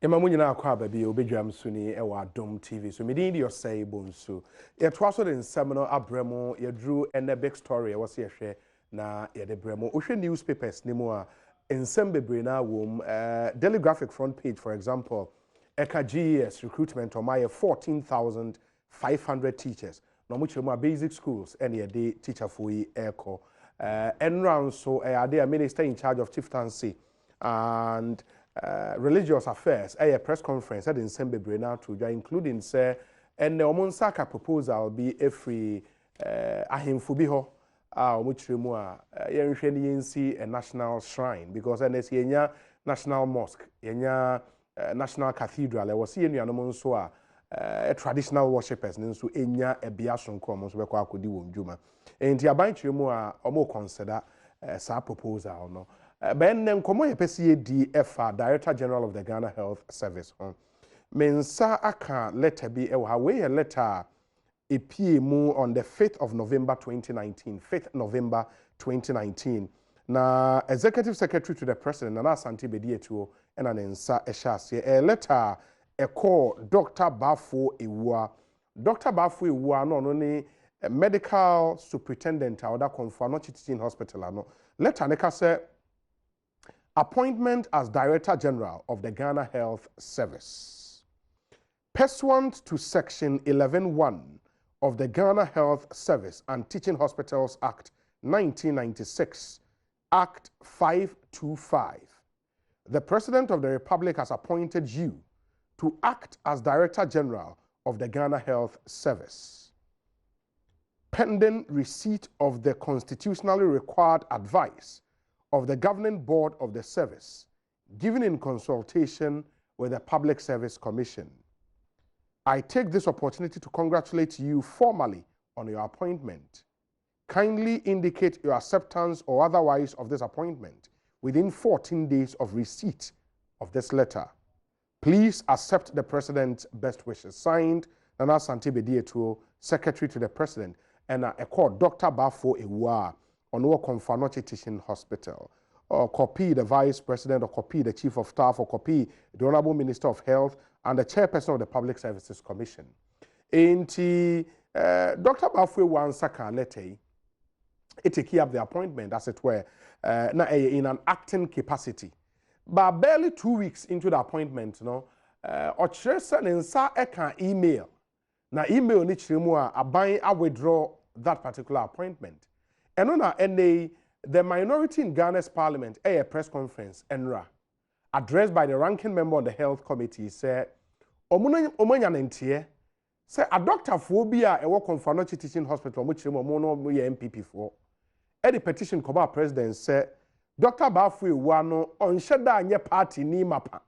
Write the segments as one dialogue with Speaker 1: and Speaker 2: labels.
Speaker 1: Ema munyina akwa baby obedwam suni ewa Adom TV so me din your say bonso ye twaso de nsem no abremo ye drew ene big story e wose ye hwe na ye de bremo ohwe newspapers ni mu a nsem bebre na wom Daily Graphic front page for example eka GES recruitment on my 14,500 teachers no mu chemu basic schools ene ye de teacher for yi eko enran so ade a minister in charge of chieftaincy and religious affairs a press conference at in Sembebre now to including say and the Omunsaka proposal be a free ahimfu bi ho omuchiremu a yenhwe ni yensi a national shrine because NS yenya national mosque yenya national cathedral e wose yenu anom nso a traditional worshippers nso enya ebia sonko omo nso bekọ akodi wo ndwuma enti aban chiremu a omo consider sa proposal no Ben nkomo yepesi di efa Director General of the Ghana Health Service mensa aka letter bi e ha we letter mu on the 5th of November 2019 5th November 2019 na Executive Secretary to the President Nana Asante Bedietuo ena nensa ehya a letter e call Dr. Baffour Awuah Dr. Baffour Awuah no ni medical superintendent oda Konfano Teaching Hospital no letter ne ka say appointment as Director General of the Ghana Health Service. Pursuant to Section 11(1) of the Ghana Health Service and Teaching Hospitals Act 1996, Act 525, the President of the Republic has appointed you to act as Director General of the Ghana Health Service. Pending receipt of the constitutionally required advice of the governing board of the service, given in consultation with the Public Service Commission. I take this opportunity to congratulate you formally on your appointment. Kindly indicate your acceptance or otherwise of this appointment within 14 days of receipt of this letter. Please accept the President's best wishes. Signed, Nana Asante Bedietuo, Secretary to the President, and I call Dr. Baffour Awuah on what Konfano Teaching Hospital, or copy the Vice President, or copy the Chief of Staff, or copy the Honorable Minister of Health, and the Chairperson of the Public Services Commission. Dr. Baffour Awuah Saka Lete, it take up the appointment, as it were, in an acting capacity. But barely 2 weeks into the appointment, Ochiresa Nensa Eka email. Na email ni chirimu a withdraw that particular appointment. And on the minority in Ghana's parliament, a press conference, ENRA, addressed by the ranking member on the health committee, said, Omanyanentie, say a doctor phobia a work on Fanochi Teaching Hospital, which Mono MPP for. The petition Koba president said, Dr. Baffour Awuah on Sheda nye party ni mapa.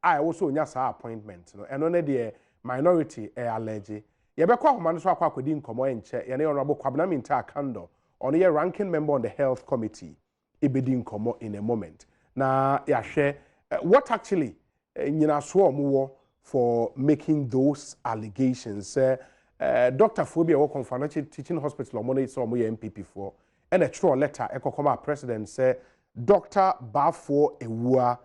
Speaker 1: I also nyasa appointment, and on the minority allege. Yebekwa Humaniswa kwa kodi nkomo enche, yane honorable Kwabena Minta Kando. On a ranking member on the health committee, ibedi nkomo in a moment. Na ya share what actually nyina for making those allegations. Dr. Phobia work on Financial Teaching Hospital money so MPP for and a true letter ekokoma president say Dr. Baffour Awuah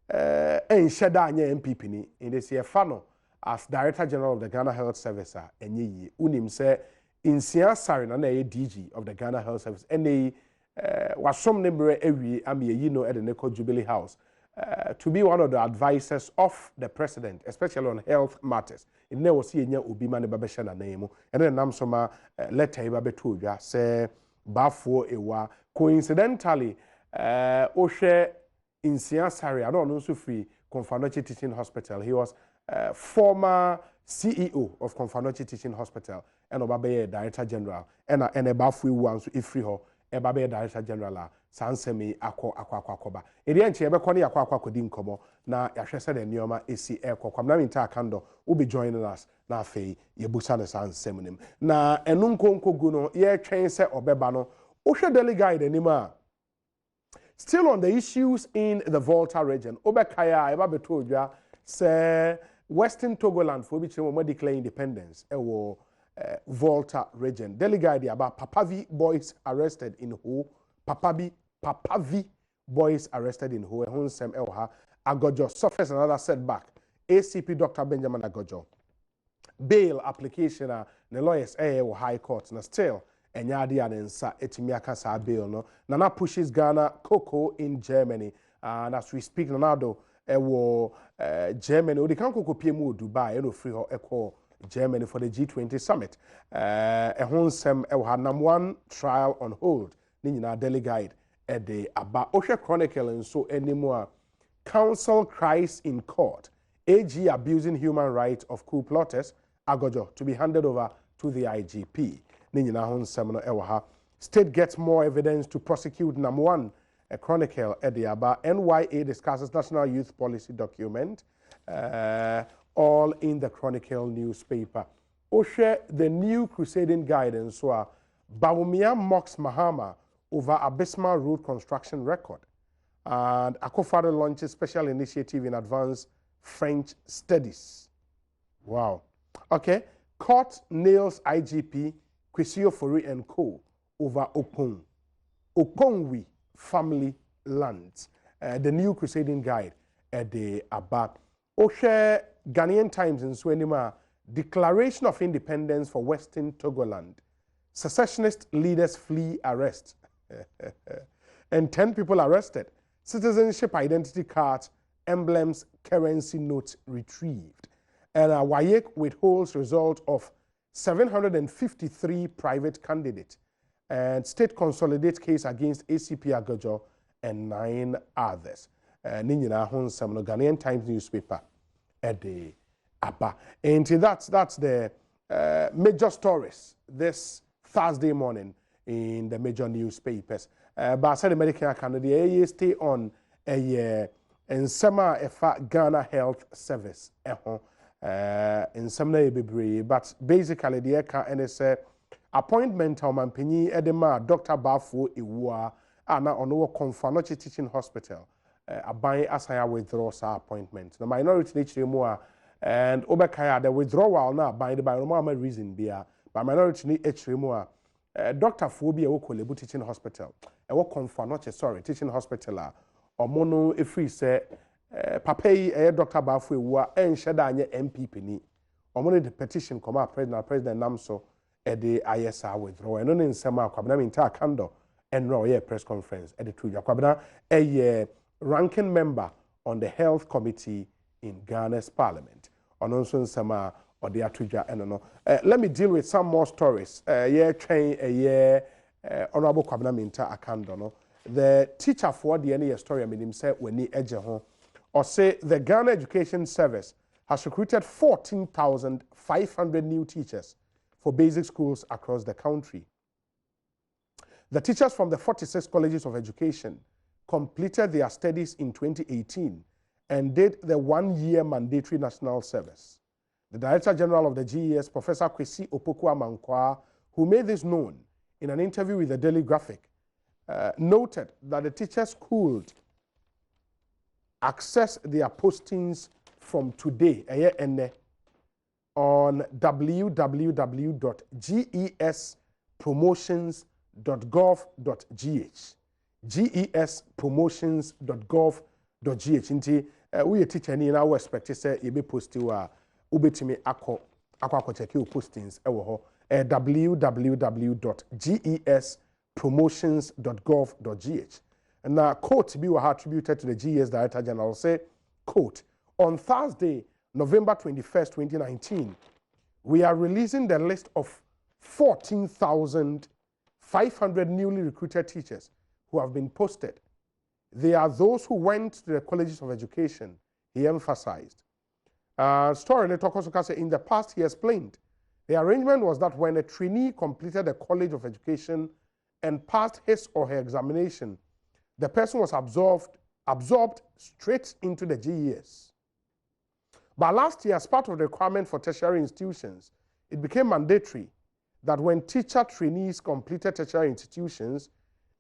Speaker 1: sheda anya MPP ni in this year fano as Director General of the Ghana Health Service enye unim say Insia Sarina na DG of the Ghana Health Service and wasom nembre ewi ami at the Neko Jubilee House to be one of the advisors of the president, especially on health matters. In ne was nya obi ma ne babesha na name and then nam soma letter iba betuja say Baffour Awuah coincidentally ohwe Insia Sari I don't know so free Konfanochi Teaching Hospital. He was former CEO of Konfanochi Teaching Hospital and Obabe Director General and Baffour Awuah so ifri ho Obabe Director General sansemi akwa edi enche ebekọ ne akwa kodi nkomo na yahwese de nioma esi ekọ na minta akando will be joining us na afei yebusa ne sansem nim na enu nkonko gu no ye twen se obeba no ohwe daily guide anima still on the issues in the Volta region obekaya eba beto odwa se Western Togoland for which we declare independence Volta region. Delegate about Papavi boys arrested in Ho. Papavi boys arrested in Ho. Honsem Elha. Agojo suffers another setback ACP Dr. Benjamin Agojo. Bail application the lawyers wɔ High Court na still enyadi anensa etimi akasa bail no. Nana pushes Ghana cocoa in Germany. And as we speak now, Germany, they can cocoa PMO Dubai, free or Germany for the G20 summit. A home sem number one trial on hold. Nina daily guide at the about Osha Chronicle and so anymore. Counsel cries in court. AG abusing human rights of coup plotters. Agojo to be handed over to the IGP. Nina home seminar ewaha. State gets more evidence to prosecute number one. A Chronicle at the Aba. NYA discusses national youth policy document. All in the Chronicle newspaper. Oshe, the new crusading guidance, so Bawumia mocks Mahama over abysmal road construction record. And Akufo-Addo launches special initiative in advanced French studies. Wow. Okay. Court nails IGP Kwesi Ofori and co. over Okongwi family lands. The new crusading guide at the Aba. Oshe Ghanaian Times in Swenima, declaration of independence for Western Togoland. Secessionist leaders flee arrest. And 10 people arrested. Citizenship identity cards, emblems, currency notes retrieved. And WAEC withholds result of 753 private candidates. And state consolidates case against ACP Agojo and 9 others. Ninyina hon semno Ghanaian Times newspaper at the Aba. And that's the major stories this Thursday morning in the major newspapers. But I said the medical candidate stay on a year in summer Ghana Health Service. In some way, but basically the eka and it's appointment of Mampini Edema Dr. Baffour Awuah ana ono Confanoche Teaching Hospital. Aban asaya withdraw sa appointment. The minority nature more and Obekaya the withdrawal na by the normal reason beer. But minority nature more Dr. Phobia Okolebu Teaching Hospital. E wo Confanoche Teaching Hospital or mono free say Papa Dr. Baffour Awuah and Shadanya MP Penny. Or the petition come up President Namso at the ISR withdraw. And on in summer, Kwabna entire candle and no press conference at the two Kwabna a ranking member on the health committee in Ghana's parliament. On also in summer or the Atuja and no. Let me deal with some more stories. Train a year honorable Kwabna Minta Akando. The teacher for the any story I mean him said when he edge home. Or say the Ghana Education Service has recruited 14,500 new teachers for basic schools across the country. The teachers from the 46 colleges of education completed their studies in 2018 and did the one-year mandatory national service. The Director General of the GES, Professor Kwesi Opoku-Amankwa, who made this known in an interview with the Daily Graphic, noted that the teachers could access their postings from today on www.gespromotions.gov.gh. gespromotions.gov.gh. Inti we teacher ni na we expect say e be post wa ubetimi akọ check your postings ewo ho www.gespromotions.gov.gh. And now, quote, be attributed to the GES Director General, say, quote, on Thursday, November 21st, 2019, we are releasing the list of 14,500 newly recruited teachers who have been posted. They are those who went to the colleges of education, he emphasized. Story Netokosukase in the past, he explained, the arrangement was that when a trainee completed the college of education and passed his or her examination, the person was absorbed straight into the GES. But last year, as part of the requirement for tertiary institutions, it became mandatory that when teacher trainees completed tertiary institutions,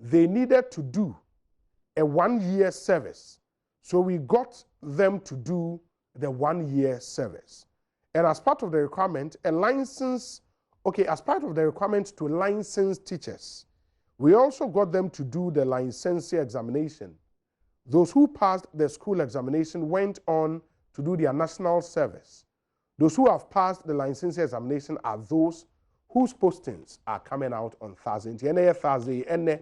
Speaker 1: they needed to do a one-year service. So we got them to do the one-year service. And as part of the requirement, as part of the requirement to license teachers, we also got them to do the licensure examination. Those who passed the school examination went on to do their national service. Those who have passed the licensing examination are those whose postings are coming out on Thursday. Thursday, and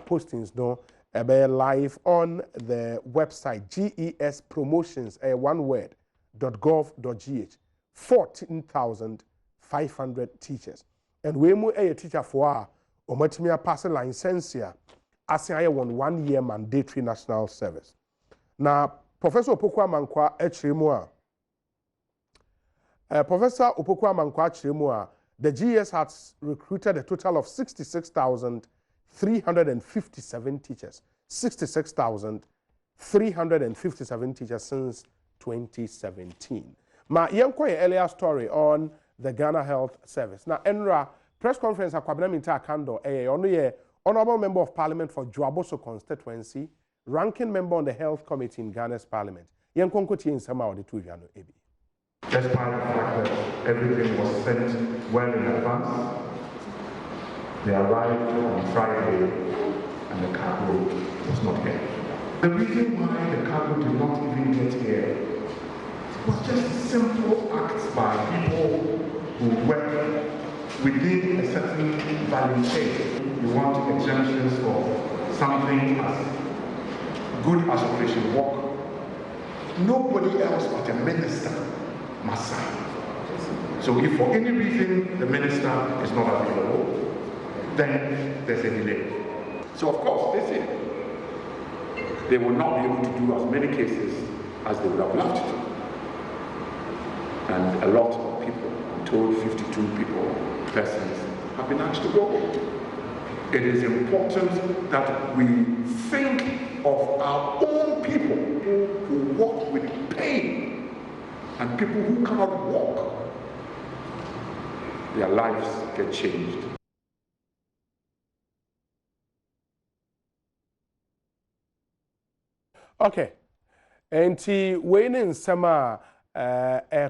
Speaker 1: postings no be live on the website GES Promotions, one word, .gov.gh. 14,500 teachers. And we mu a teacher for omatimi pass license as I won 1 year mandatory national service. Now, Professor Opoku Amankwa Echirimu Professor Opoku Amankwa Echirimu, the GES has recruited a total of 66,357 teachers. 66,357 teachers since 2017. Ma yenko ye earlier story on the Ghana Health Service. Now, Enra press conference akwabena minta kando ono ye honorable member of parliament for Joaboso constituency, ranking member on the health committee in Ghana's parliament. Yenko nkoti nsema odi tu no ebi.
Speaker 2: Despite the fact that everything was sent well in advance, they arrived on Friday and the cargo was not here. The reason why the cargo did not even get here was just simple acts by people who work within a certain value chain. You want exemptions for something as good as Operation Walk. Nobody else but a minister must sign. So if for any reason the minister is not available, then there's a delay. So of course, they say they will not be able to do as many cases as they would have loved to. And a lot of people, I'm told 52 persons, have been asked to go. It is important that we think of our own people who walk with pain and people who cannot walk. Their lives get changed.
Speaker 1: Okay. And when summer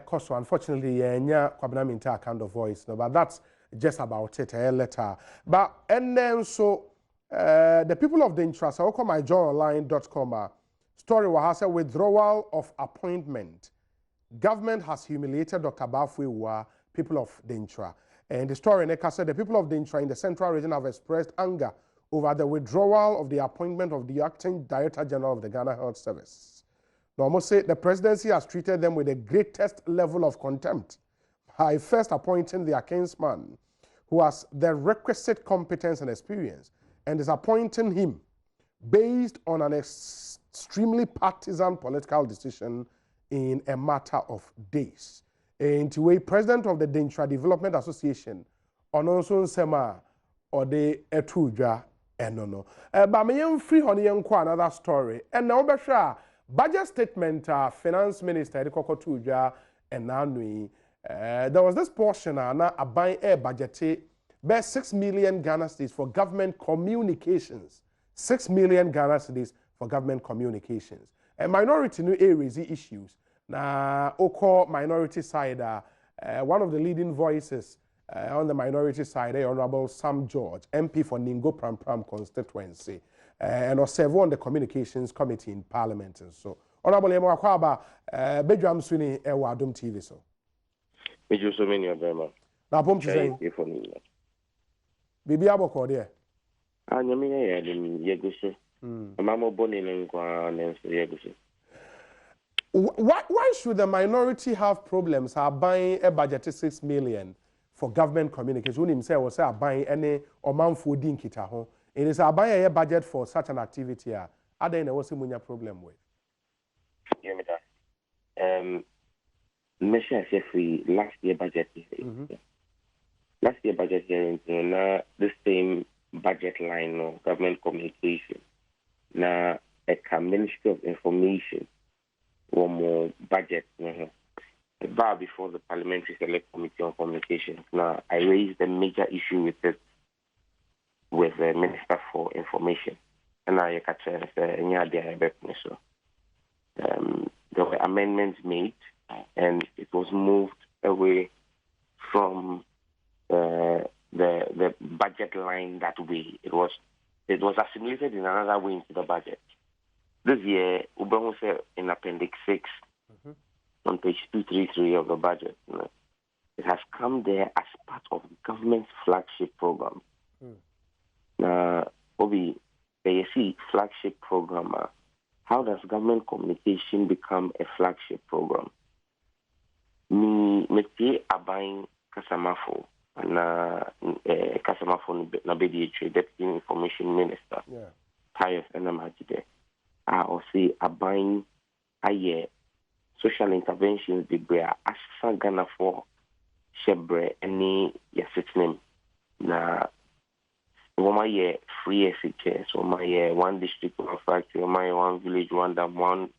Speaker 1: cost, unfortunately, kwabena minta kind of voice, no, but that's just about it later. But and then so the people of the interest, I call my journalline.com story was a withdrawal of appointment. Government has humiliated Dr. Baffour Awuah, people of Dintra. And the story said the people of Dintra in the central region have expressed anger over the withdrawal of the appointment of the acting Director General of the Ghana Health Service. Now, I must say the presidency has treated them with the greatest level of contempt by first appointing their kinsman, who has the requisite competence and experience, and is appointing him based on an extremely partisan political decision in a matter of days. And to a president of the Dintra Development Association, Ononso Sema, or the Etuja, no. But me free on another story. And now, budget statement, Finance Minister, Edikoko Tuja, and Nanui, there was this portion, a buying air budget, by 6 million Ghana cedis for government communications. 6 million Ghana cedis for government communications. And minority new areas issues. Now, Oko minority side, one of the leading voices on the minority side, Honorable Sam George, MP for Ningo Pram constituency, and was served on the communications committee in Parliament. And so, Honorable Emo Akwaba, Badwam Swini, Adom TV. So,
Speaker 3: you so many of them.
Speaker 1: Now, Pom Chisay, Bibi Aboko, dear.
Speaker 3: I'm Yegusi. Mamma Bonnie and Yegusi.
Speaker 1: Why should the minority have problems buying a budget of 6 million for government communication? When himself was buying any or man for dinkita home, it is buying a budget for such an activity. Are there any problem with?
Speaker 3: Yeah, Mesha free last year budget. Last year budget hearing, the same budget line of government communication. Now, a Ministry of Information. Or more budget. Bar before the Parliamentary Select Committee on Communications. Now, I raised a major issue with it with the Minister for Information. And I catch there were amendments made, and it was moved away from the budget line that way. It was assimilated in another way into the budget. This year, Ubeng said in Appendix 6, on page 233 of the budget. You know, it has come there as part of the government's flagship program. Now, Obi, you see flagship program. How does government communication become a flagship program? Me abain Kasamafo na Kasamafo na Deputy Information Minister.
Speaker 1: Yeah.
Speaker 3: Pius Enamajide. I say abain aye social interventions be brea asa Ghana for shebre any yasitnem na Woma ye free SHS, Woma ye one district, one factory, Woma ye one village, one dam, one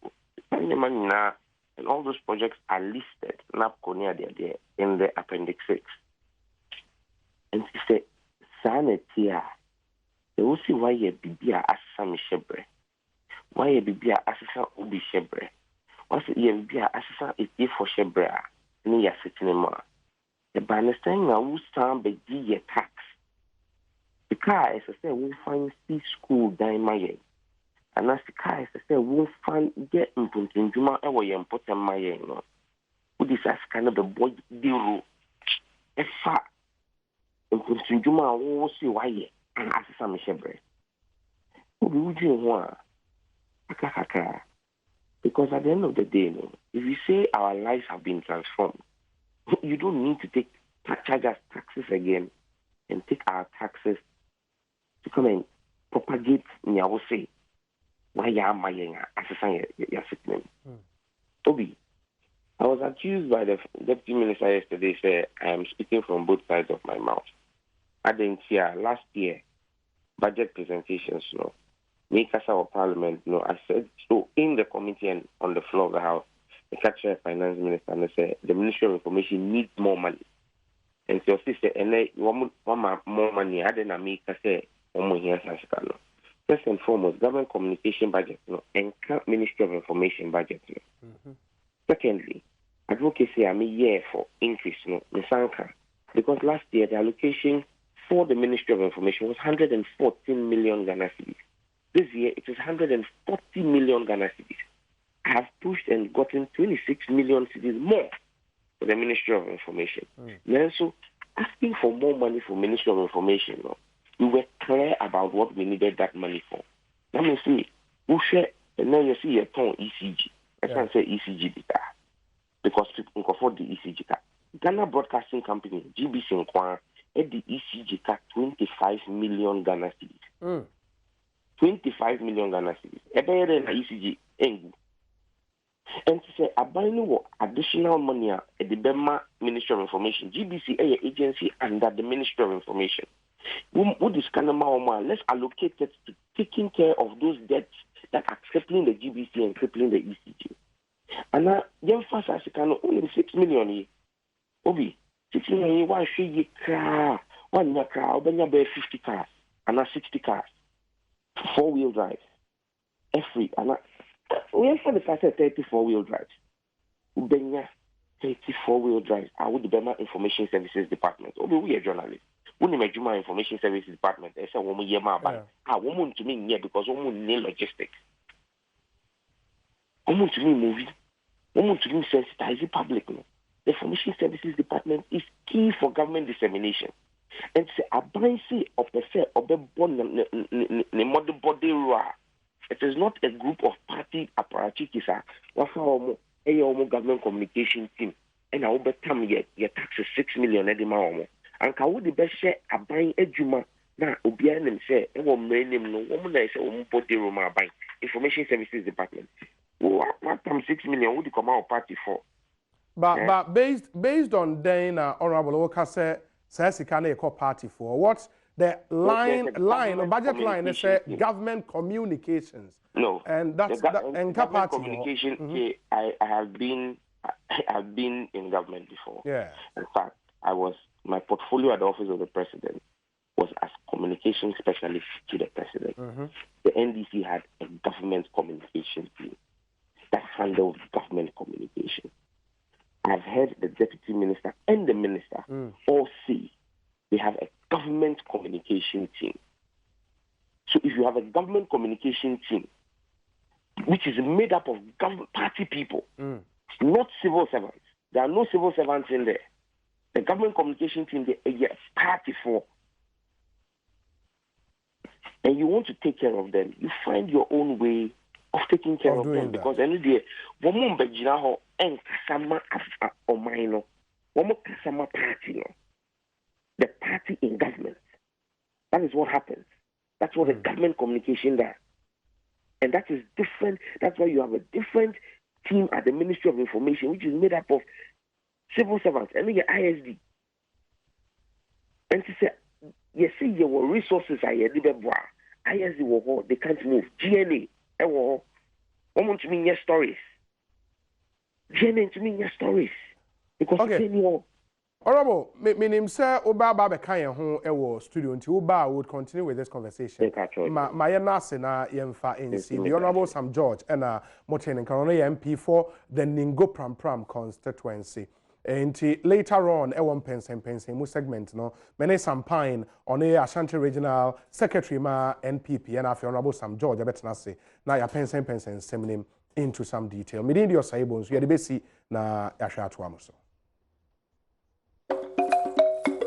Speaker 3: and all those projects are listed there in the appendix 6. And she said, Sanatia, they will see why ye bibia asam shebre. Why ye bibia asasa ubi shebre. What's ye bibia asasa if for shebre, ni ya sitinema. The banestang na who stand be ye tax. The car is a say we'll find see school down my way. And as the car is a say we'll find get in Juma away and put them my way. No, who this as kind of the boy deal. If far in Juma, we'll see why ye and as some shebre. Who would you want? Because at the end of the day, no, if you say our lives have been transformed, you don't need to charge us taxes again and take our taxes to come and propagate say why you are my Obi, I was accused by the deputy minister yesterday, say I am speaking from both sides of my mouth. I didn't hear last year budget presentations, no. Make us our parliament, no. I said so in the committee and on the floor of the house, the catcher finance minister and they said the Ministry of Information needs more money. And so she said, and they want more money. I didn't make us say here. First and foremost, government communication budget, no, and Ministry of Information budget. No. Secondly, advocacy I'm a year for increase, no, because last year the allocation for the Ministry of Information was 114 million Ghana cedis. This year it is 140 million Ghana cedis. I have pushed and gotten 26 million cedis more for the Ministry of Information. And so asking for more money for Ministry of Information, no, we were clear about what we needed that money for. Let me see. We share, and now you see a ton ECG. I can't say ECG data because people can afford the ECG data. Ghana Broadcasting Company, GBC in Kwan, had the ECG data 25 million Ghana cedis. 25 million Ghana cedis. A better than ECG, Engu. And to say, abaining additional money at the Bema Ministry of Information, GBC agency under the Ministry of Information. What is Kanama? Let's allocate it to taking care of those debts that are crippling the GBC and crippling the ECG. And now, young fast as you can only 6 million. Obi, 6 million, why should you cry? One year cry, when you buy 50 cars, and now 60 cars, 4-wheel drive, F3, and we have the car 34-wheel drives. Ubenya 34-wheel drives. I would the Bema Information Services Department. Obi, we are journalists. We need Juma Information Services Department. They say woman yema ba. Woman to me here because woman need logistics. Woman to me movie. Woman to me sensitize the public. No? The Information Services Department is key for government dissemination. And say a brancy of the fair of the model body raw. It is not a group of party apparatus. A government communication team. And I will bet time your tax is 6 million edima. And can we the best share a buying a juma now? Obian and say, and one name no woman is a body room buying Information Services Department. What time 6 million would you come out party for?
Speaker 1: But based on then Honorable Walker says he can't a party for what's the line budget line is government communications.
Speaker 3: No,
Speaker 1: and that's
Speaker 3: and government communication. I have been in government before.
Speaker 1: Yeah,
Speaker 3: in fact, my portfolio at the office of the president was as communication specialist to the president. The NDC had a government communication team that handled government communication. I've heard the deputy minister and the minister all say they have a government communication team. So if you have a government communication team, which is made up of government party people, not civil servants. There are no civil servants in there. The government communication team, they are party for. And you want to take care of them. You find your own way of taking care of them. Because any day, woman bejina and kasama or minor, woman kasama party, the party in government. That is what happens. That's what the government communication does. And that is different. That's why you have a different team at the Ministry of Information, which is made up of civil servants and the ISD. And to say, you see, your resources are here. ISD they can't move. GNA, want to mean your stories. GNA to mean your stories. Because okay.
Speaker 1: Honorable, my name sir Oba Baba Kaya home ewo studio until Oba would continue with this conversation. My nase na yemfa NC, the Honorable Sam George and Moten and Corona MP for the Ningo Pram constituency. And later on, one pense mu segment no many sampine on a Ashanti Regional Secretary ma NPP and after Honorable Sam George abetna say na ya pense seminim into some detail. Midin your saibons, you had the basi na yahwa to amuso.